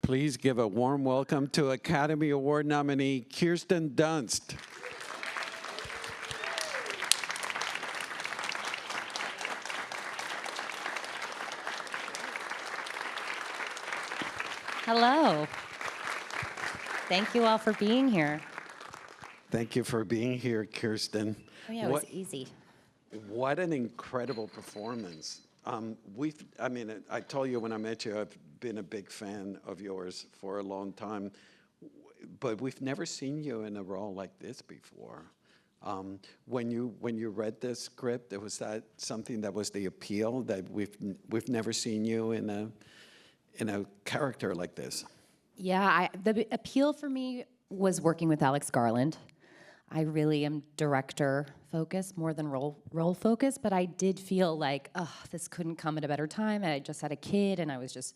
Please give a warm welcome to Academy Award nominee Kirsten Dunst. Hello. Thank you all for being here. Thank you for being here, Kirsten. Oh yeah, it was easy. What an incredible performance. I told you when I met you, I've been a big fan of yours for a long time, but we've never seen you in a role like this before. When you read this script, was that something that was the appeal, that we've never seen you in a character like this? Yeah, the appeal for me was working with Alex Garland. I really am director focused more than role focused, but I did feel like, oh, this couldn't come at a better time. And I just had a kid and I was just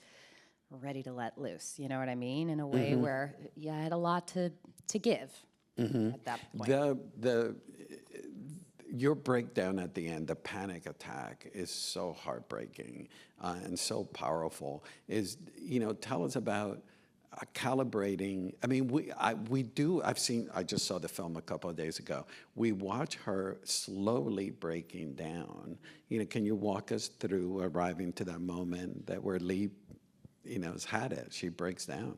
ready to let loose, you know what I mean? In a way where, yeah, I had a lot to give at that point. Your breakdown at the end, the panic attack, is so heartbreaking and so powerful. Tell us about calibrating. I mean, I just saw the film a couple of days ago. We watch her slowly breaking down. Can you walk us through arriving to that moment where Lee, has had it? She breaks down.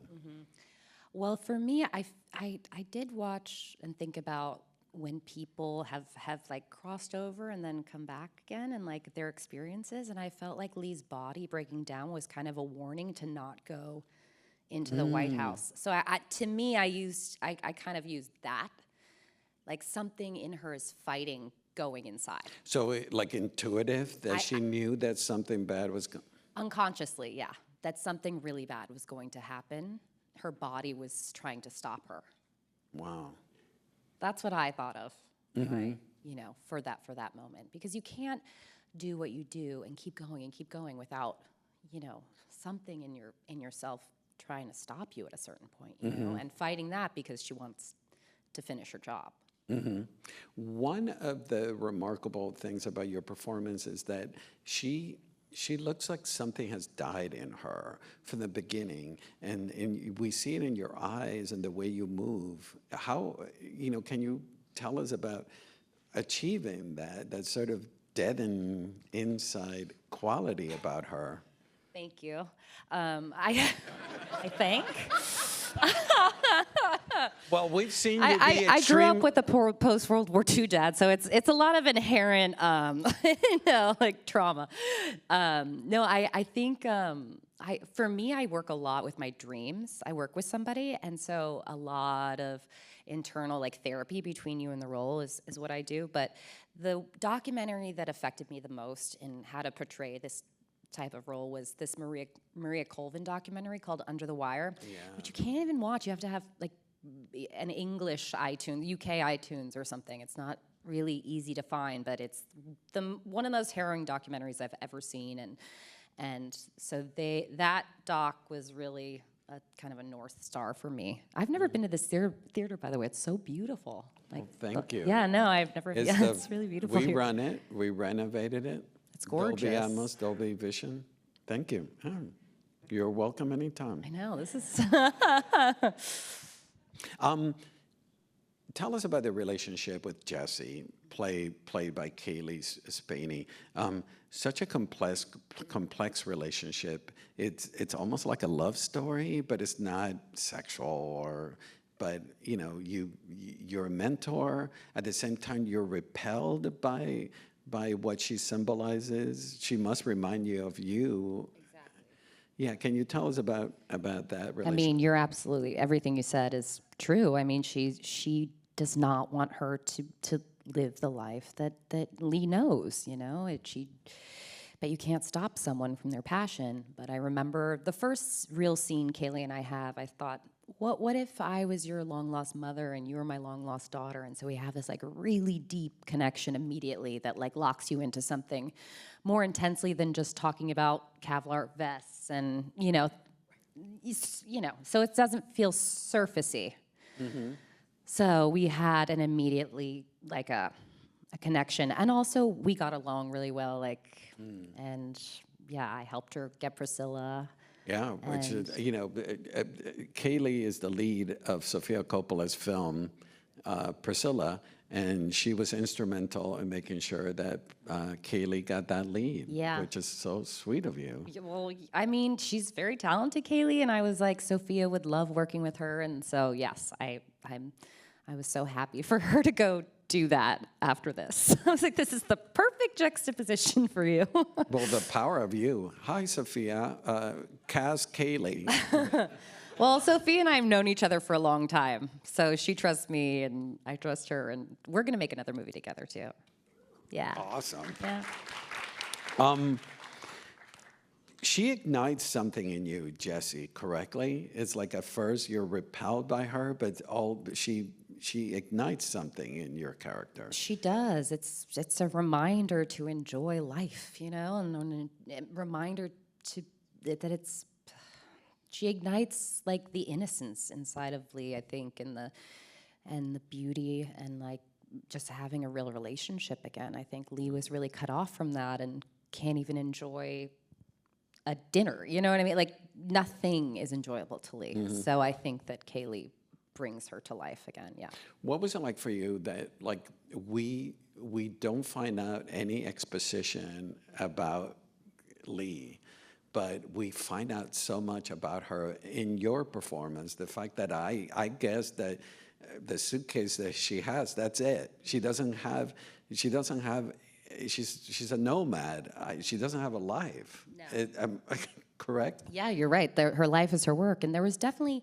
Well, for me, I did watch and think about when people have like crossed over and then come back again and like their experiences, and I felt like Lee's body breaking down was kind of a warning to not go into the White House. So to me, I kind of used that, like something in her is fighting going inside. So like intuitive, that she knew that something bad was going? Unconsciously, yeah, that something really bad was going to happen. Her body was trying to stop her. Wow. That's what I thought of, for that moment, because you can't do what you do and keep going without, something in yourself trying to stop you at a certain point, and fighting that because she wants to finish her job. One of the remarkable things about your performance is that she looks like something has died in her from the beginning, and we see it in your eyes and the way you move. How, can you tell us about achieving that sort of dead and inside quality about her? Thank you. I think. Well, we've seen you be I grew up with a post-World War II dad, so it's a lot of inherent, trauma. I think for me, I work a lot with my dreams. I work with somebody, and so a lot of internal therapy between you and the role is what I do. But the documentary that affected me the most in how to portray this type of role was this Maria Colvin documentary called Under the Wire, which you can't even watch. You have to have an English iTunes, UK iTunes or something. It's not really easy to find, but it's one of the most harrowing documentaries I've ever seen, and so that doc was really a kind of a North Star for me. I've never been to this theater, by the way. It's so beautiful. Thank you. Yeah, no, I've never. It's really beautiful. We run it. We renovated it. It's gorgeous. Dolby Atmos, Dolby Vision. Thank you. You're welcome anytime. I know, this is... Tell us about the relationship with Jesse, played by Kaylee Spaney. Such a complex relationship. It's almost like a love story, but it's not sexual but you're a mentor. At the same time, you're repelled by what she symbolizes. She must remind you of you. Exactly. Yeah, can you tell us about that relationship? I mean, you're absolutely, everything you said is true. I mean, she does not want her to live the life that Lee knows, but you can't stop someone from their passion. But I remember the first real scene Kaylee and I have, I thought, what if I was your long-lost mother and you were my long-lost daughter? And so we have this really deep connection immediately that locks you into something more intensely than just talking about Kevlar vests and, so it doesn't feel surfacey. So we had an immediately a connection, and also we got along really well, and yeah, I helped her get Priscilla Yeah, which is, you know, Kaylee is the lead of Sofia Coppola's film, Priscilla, and she was instrumental in making sure that Kaylee got that lead, Yeah. which is so sweet of you. Yeah, well, I mean, she's very talented, Kaylee, and I was like, Sophia would love working with her, and so yes, I was so happy for her to go do that after this. I was like, this is the perfect juxtaposition for you. Well, the power of you. Hi, Sophia. Cast Kaylee. Well, Sophia and I have known each other for a long time, so she trusts me, and I trust her, and we're gonna make another movie together too. Yeah. Awesome. Yeah. She ignites something in you, Jesse, correctly? It's like at first you're repelled by her, but she ignites something in your character. She does. It's a reminder to enjoy life, you know, and a reminder that it's. She ignites like the innocence inside of Lee, I think, and the beauty and like just having a real relationship again. I think Lee was really cut off from that and can't even enjoy a dinner. You know what I mean? Like nothing is enjoyable to Lee. Mm-hmm. So I think that Kaylee brings her to life again. Yeah. What was it like for you that like we don't find out any exposition about Lee, but we find out so much about her in your performance? The fact that I guess that the suitcase that she has, that's it. She's a nomad. She doesn't have a life. No. Correct? Yeah, you're right. Her life is her work. And there was definitely,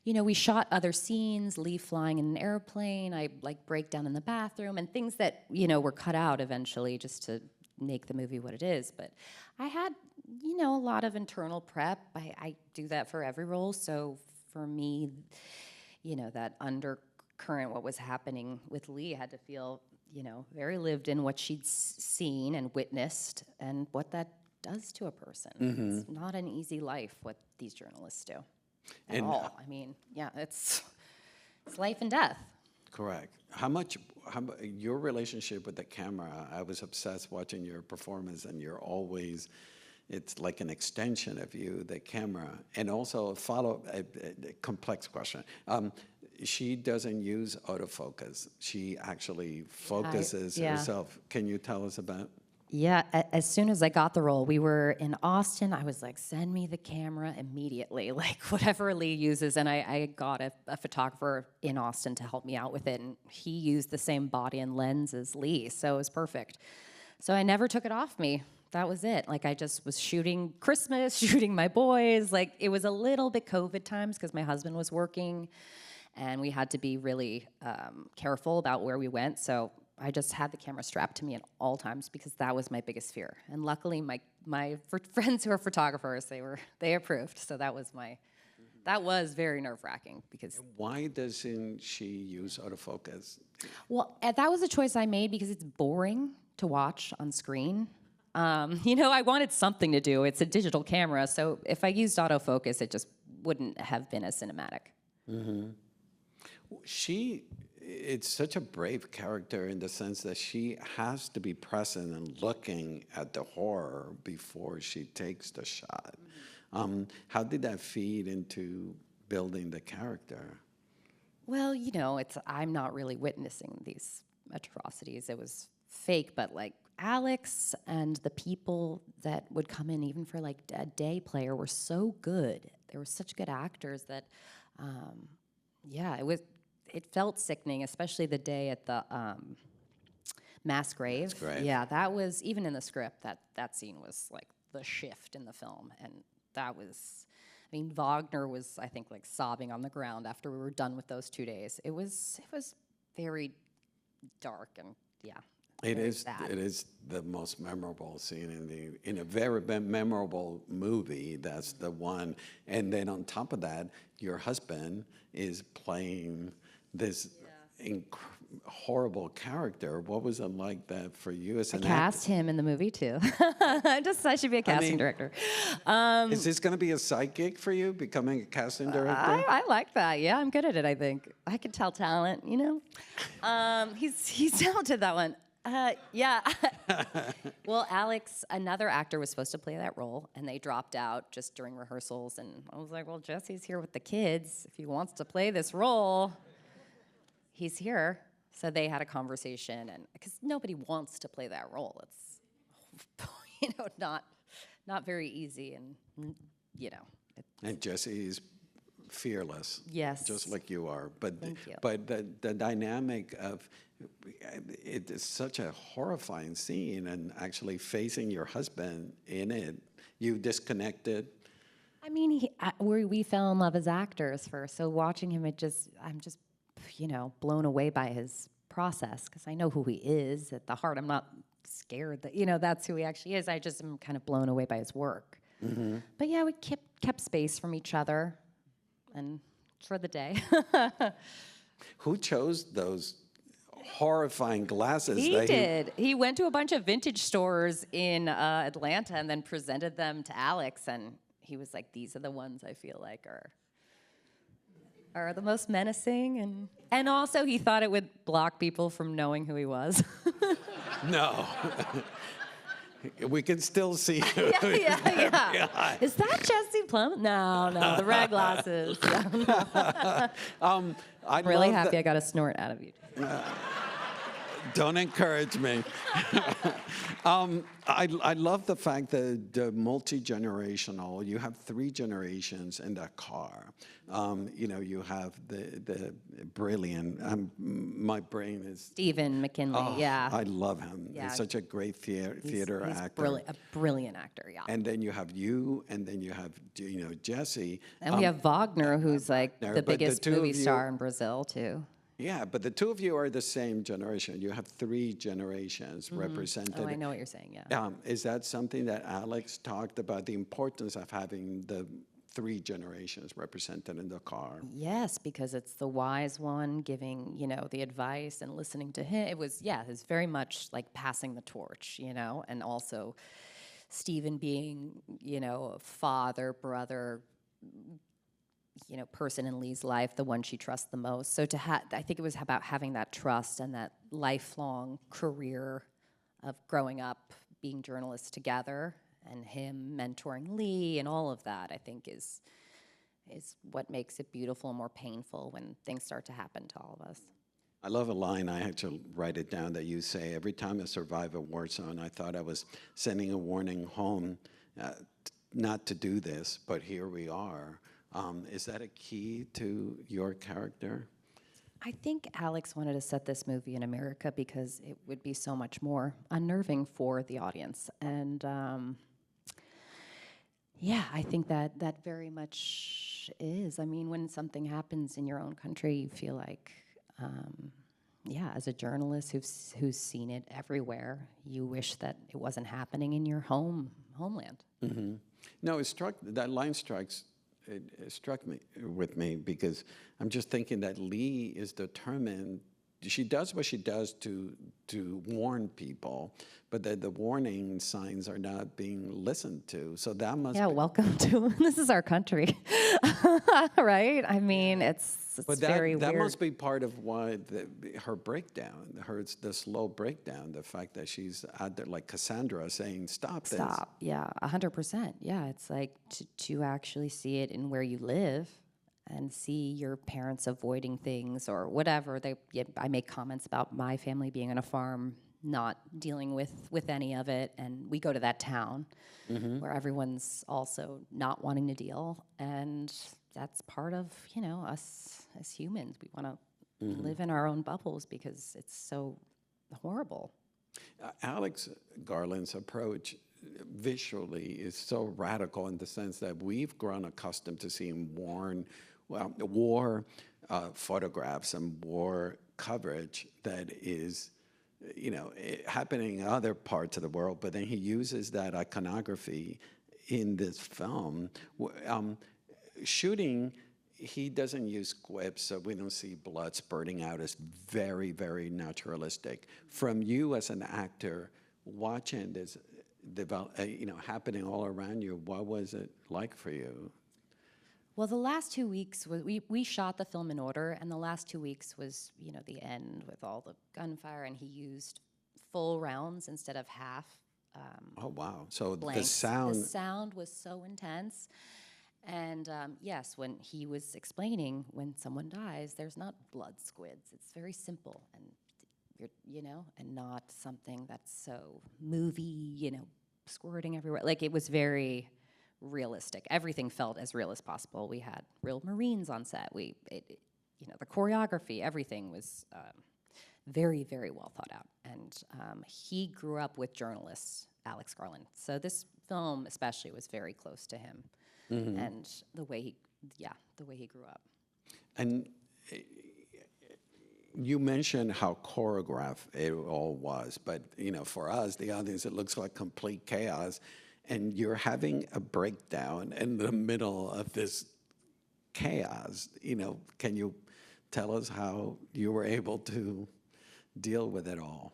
you know, we shot other scenes, Lee flying in an airplane, I like break down in the bathroom, and things that, you know, were cut out eventually just to make the movie what it is. But I had, you know, a lot of internal prep. I do that for every role. So for me, you know, that undercurrent, what was happening with Lee, had to feel, you know, very lived in what she'd seen and witnessed and what that does to a person. Mm-hmm. It's not an easy life, what these journalists do at all. I mean, yeah, it's life and death. Correct. Your relationship with the camera, I was obsessed watching your performance, and you're always, it's like an extension of you, the camera. And also a complex question. She doesn't use autofocus. She actually focuses herself. Can you tell us about? Yeah, as soon as I got the role, we were in Austin. I was like, send me the camera immediately, like whatever Lee uses. And I got a photographer in Austin to help me out with it. And he used the same body and lens as Lee, so it was perfect. So I never took it off me. That was it. Like I just was shooting Christmas, shooting my boys. Like it was a little bit COVID times because my husband was working. And we had to be really careful about where we went. So I just had the camera strapped to me at all times because that was my biggest fear. And luckily, my friends who are photographers, they approved. So that was very nerve-wracking because. Why doesn't she use autofocus? Well, that was a choice I made because it's boring to watch on screen. You know, I wanted something to do. It's a digital camera, so if I used autofocus, it just wouldn't have been as cinematic. Mm-hmm. It's such a brave character in the sense that she has to be present and looking at the horror before she takes the shot. How did that feed into building the character? Well, you know, I'm not really witnessing these atrocities. It was fake, but like Alex and the people that would come in, even for like a day player, were so good. They were such good actors that, yeah, it felt sickening, especially the day at the mass grave. Yeah, that was, even in the script, that scene was like the shift in the film. And that was, I mean, Wagner was, I think, like sobbing on the ground after we were done with those 2 days. It was very dark and, yeah. It is the most memorable scene in a very memorable movie. That's the one. And then on top of that, your husband is playing this horrible character. What was it like that for you as an actor? I cast him in the movie too. I should be a casting director. Is this going to be a side gig for you, becoming a casting director? I like that. Yeah, I'm good at it, I think. I can tell talent, you know. He's talented, that one. Yeah. Well, Alex, another actor, was supposed to play that role, and they dropped out just during rehearsals. And I was like, well, Jesse's here with the kids. If he wants to play this role, he's here. So they had a conversation, and because nobody wants to play that role, it's not very easy, and And Jesse is fearless. Yes. Just like you are. But Thank you. but the dynamic of it is such a horrifying scene, and actually facing your husband in it, you disconnected. I mean, we fell in love as actors first. So watching him, I'm just blown away by his process, because I know who he is at the heart. I'm not scared that that's who he actually is. I just am kind of blown away by his work. Mm-hmm. But yeah, we kept space from each other, and for the day. Who chose those horrifying glasses? He did. He went to a bunch of vintage stores in Atlanta and then presented them to Alex, and he was like, "These are the ones I feel like are the most menacing," and also he thought it would block people from knowing who he was. No. We can still see you. Yeah. Is that Jesse Plum? No, the red glasses. I'm really happy I got a snort out of you. Don't encourage me. I love the fact that the multi-generational, you have 3 generations in the car. You have the brilliant, my brain is... Stephen McKinley, yeah. I love him. Yeah. He's such a great theater He's actor. a brilliant actor, yeah. And then you have you, and then you have, Jesse. And we have Wagner, who's like the but the biggest two of movie you- star in Brazil, too. Yeah, but the 2 of you are the same generation. You have 3 generations represented. Oh, I know what you're saying, yeah. Is that something that Alex talked about, the importance of having the 3 generations represented in the car? Yes, because it's the wise one giving, the advice and listening to him. It's very much like passing the torch, and also Stephen being, father, brother, person in Lee's life, the one she trusts the most. So I think it was about having that trust and that lifelong career of growing up, being journalists together, and him mentoring Lee, and all of that, I think is what makes it beautiful and more painful when things start to happen to all of us. I love a line, I had to write it down, that you say, every time I survive a war zone, I thought I was sending a warning home not to do this, but here we are. Is that a key to your character? I think Alex wanted to set this movie in America because it would be so much more unnerving for the audience. And I think that very much is. I mean, when something happens in your own country, you feel like, as a journalist who's seen it everywhere, you wish that it wasn't happening in your homeland. Mm-hmm. No, that line struck me because I'm just thinking that Lee is determined. She does what she does to warn people, but the warning signs are not being listened to. So that must be... welcome to this is our country, right? I mean, it's very weird. That must be part of why her breakdown, the slow breakdown, the fact that she's out there like Cassandra saying, "Stop this." Stop. Yeah, 100%. Yeah, it's like to actually see it in where you live and see your parents avoiding things or whatever. I make comments about my family being on a farm, not dealing with any of it, and we go to that town where everyone's also not wanting to deal, and that's part of us as humans. We want to live in our own bubbles because it's so horrible. Alex Garland's approach visually is so radical in the sense that we've grown accustomed to seeing war photographs and war coverage that is, happening in other parts of the world, but then he uses that iconography in this film. Shooting, he doesn't use quips, so we don't see blood spurting out. It's very, very naturalistic. From you as an actor, watching this happening all around you, what was it like for you? Well, the last 2 weeks, we shot the film in order, and the last 2 weeks was, the end with all the gunfire, and he used full rounds instead of half Oh, wow. So the blanks. sound. The sound was so intense. And yes, when he was explaining when someone dies, there's not blood squids. It's very simple and and not something that's so movie, squirting everywhere. Like it was very realistic. Everything felt as real as possible. We had real Marines on set. The choreography, everything was very, very well thought out. And he grew up with journalists, Alex Garland. So this film especially was very close to him. And the way he grew up. And you mentioned how choreographed it all was, but for us, the audience, it looks like complete chaos. And you're having a breakdown in the middle of this chaos. Can you tell us how you were able to deal with it all?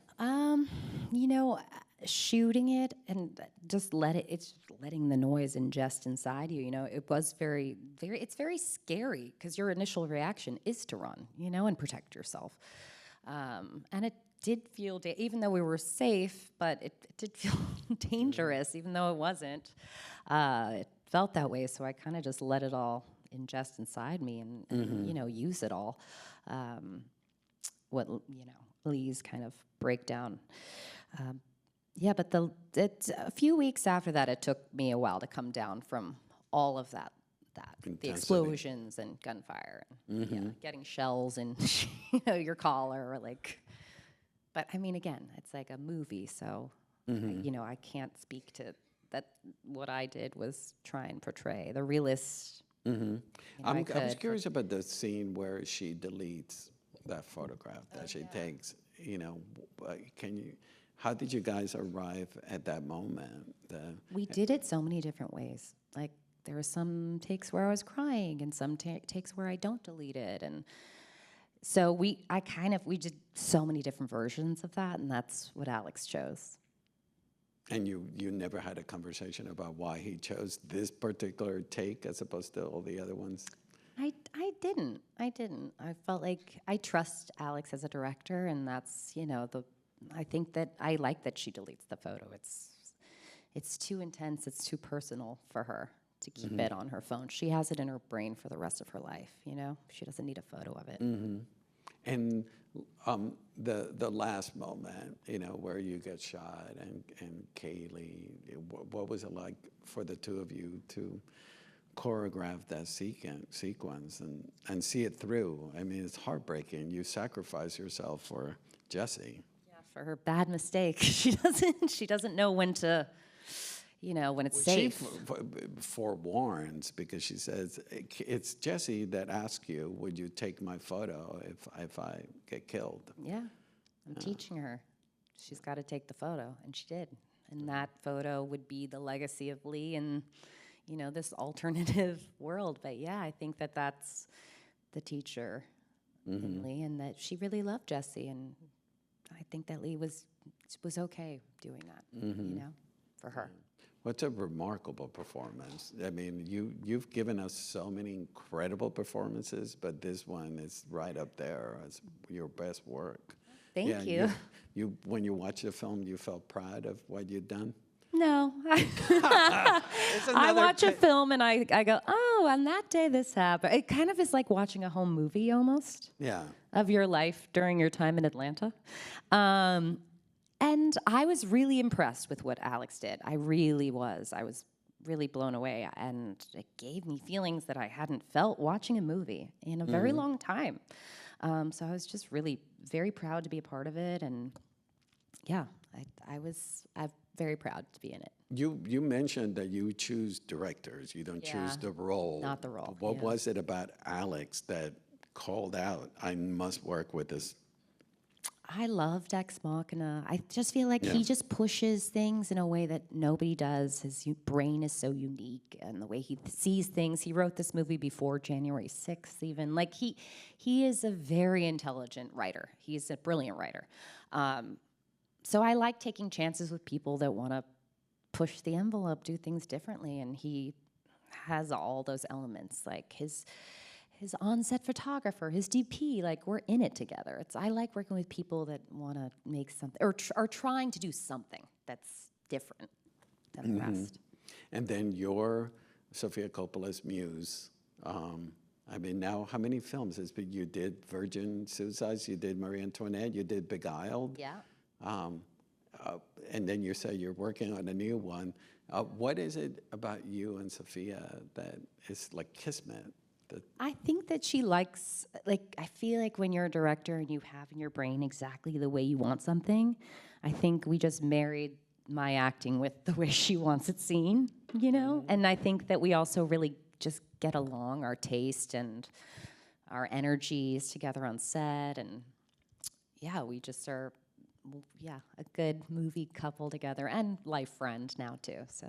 Shooting it and just it's letting the noise ingest inside you. It was it's very scary because your initial reaction is to run, and protect yourself. And it did feel, even though we were safe, but it did feel dangerous, even though it wasn't. It felt that way, so I kind of just let it all ingest inside me and use it all. Lee's kind of breakdown. But a few weeks after that, it took me a while to come down from all of that the explosions and gunfire, and getting shells in your collar, But I mean, again, it's like a movie, so I can't speak to that. What I did was try and portray the realist. I was curious about the scene where she deletes that photograph that she takes. How did you guys arrive at that moment? We did it so many different ways. Like there were some takes where I was crying, and some takes where I don't delete it, and so we did so many different versions of that, and that's what Alex chose. And you never had a conversation about why he chose this particular take as opposed to all the other ones? I didn't. I felt like I trust Alex as a director, and that's I think that I like that she deletes the photo. It's too intense. It's too personal for her to keep it on her phone. She has it in her brain for the rest of her life. She doesn't need a photo of it. And the last moment, where you get shot and Kaylee, what was it like for the two of you to choreograph that sequence and see it through? I mean, it's heartbreaking. You sacrifice yourself for Jessie. Yeah, for her bad mistake. She doesn't know when to, when it's safe. She forewarns because she says, it's Jessie that asks you, would you take my photo if I get killed? Yeah, I'm teaching her. She's got to take the photo, and she did. And that photo would be the legacy of Lee and, this alternative world. But yeah, I think that that's the teacher in Lee, and that she really loved Jessie, and I think that Lee was okay doing that, for her. What's a remarkable performance? I mean, you've given us so many incredible performances, but this one is right up there as your best work. Thank you. You when you watched the film, you felt proud of what you'd done? No. I watch a film and I go, oh, on that day this happened. It kind of is like watching a home movie almost. Yeah. Of your life during your time in Atlanta. And I was really impressed with what Alex did. I really was. I was really blown away. And it gave me feelings that I hadn't felt watching a movie in a very long time. So I was just really very proud to be a part of it. And yeah, I'm very proud to be in it. You mentioned that you choose directors. You don't choose the role. Not the role. What was it about Alex that called out, I must work with this? I loved Ex Machina. I just feel like he just pushes things in a way that nobody does. His brain is so unique, and the way he sees things. He wrote this movie before January 6th even. Like, he is a very intelligent writer. He's a brilliant writer. So I like taking chances with people that want to push the envelope, do things differently, and he has all those elements. Like, his his on-set photographer, his DP, like we're in it together. I like working with people that want to make something, or are trying to do something that's different than the rest. And then you're Sofia Coppola's muse. I mean, now how many films has been? You did Virgin Suicides, you did Marie Antoinette, you did Beguiled. Yeah. And then you say you're working on a new one. What is it about you and Sofia that is like kismet? I think that she likes, like, I feel like when you're a director and you have in your brain exactly the way you want something, I think we just married my acting with the way she wants it seen, you know? And I think that we also really just get along, our taste and our energies together on set. And yeah, we just are, yeah, a good movie couple together and life friend now too, so.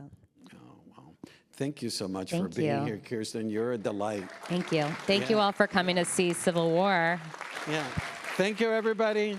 Oh, well, thank you so much for Thank being you. here, Kirsten. You're a delight. Thank you. Thank you Yeah. all for coming to see Civil War. Yeah. Thank you, everybody.